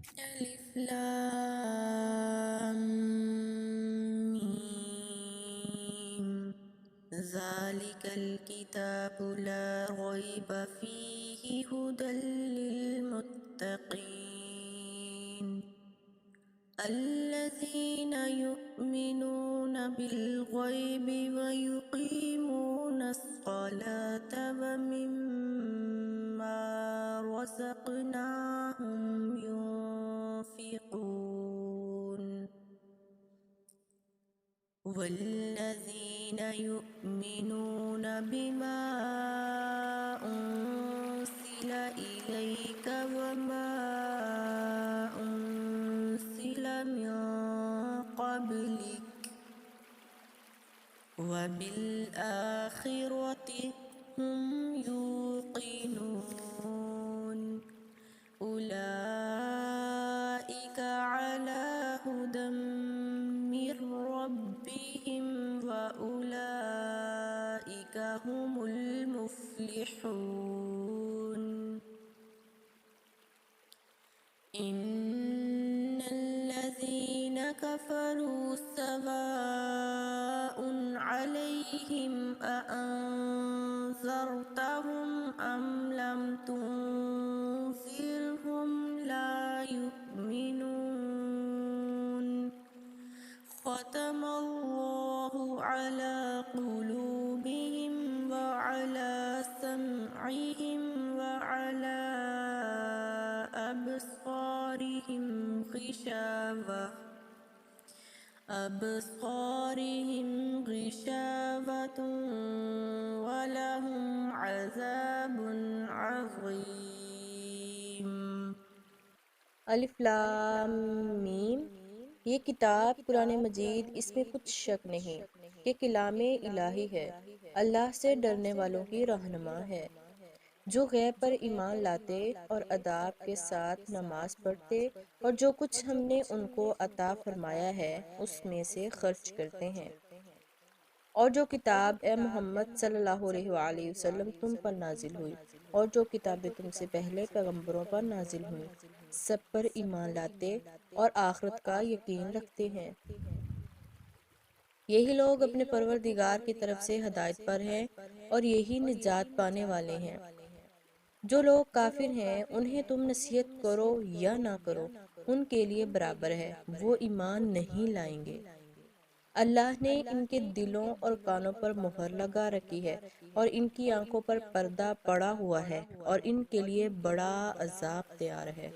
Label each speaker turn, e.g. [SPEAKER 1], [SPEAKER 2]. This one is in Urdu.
[SPEAKER 1] ألف لام ميم. ذلك الكتاب لا ريب فيه هدى للمتقين الذين يؤمنون بالغيب ويقيمون الصلاة ومما رزقناهم ينفقون والذين يؤمنون بما أنزل إليك وما أنزل من قبلك وبالآخرة هم يوقنون أولئك على هدى من ربهم وأولئك هم المفلحون إن الذين كفروا سواء عليهم أأنذرتهم أم لم تنذرهم لا يؤمنون ختم الله على قلوبهم وعلى سمعهم وعلى أبصارهم غشاوة ولهم عذاب عظيم.
[SPEAKER 2] الف لام میم۔ یہ کتاب قرآن مجید، اس میں کچھ شک نہیں کہ کلام الہی ہے، اللہ سے ڈرنے والوں کی رہنما ہے، جو غیب پر ایمان لاتے اور اداب کے ساتھ نماز پڑھتے اور جو کچھ ہم نے ان کو عطا فرمایا ہے اس میں سے خرچ کرتے ہیں، اور جو کتاب اے محمد صلی اللہ علیہ وآلہ وسلم تم پر نازل ہوئی اور جو کتابیں تم سے پہلے پیغمبروں پر نازل ہوئیں سب پر ایمان لاتے اور آخرت کا یقین رکھتے ہیں، یہی لوگ اپنے پروردگار کی طرف سے ہدایت پر ہیں اور یہی نجات پانے والے ہیں۔ جو لوگ کافر ہیں انہیں تم نصیحت کرو یا نہ کرو ان کے لیے برابر ہے، وہ ایمان نہیں لائیں گے۔ اللہ نے ان کے دلوں اور کانوں پر مہر لگا رکھی ہے اور ان کی آنکھوں پر پردہ پڑا ہوا ہے اور ان کے لیے بڑا عذاب تیار ہے۔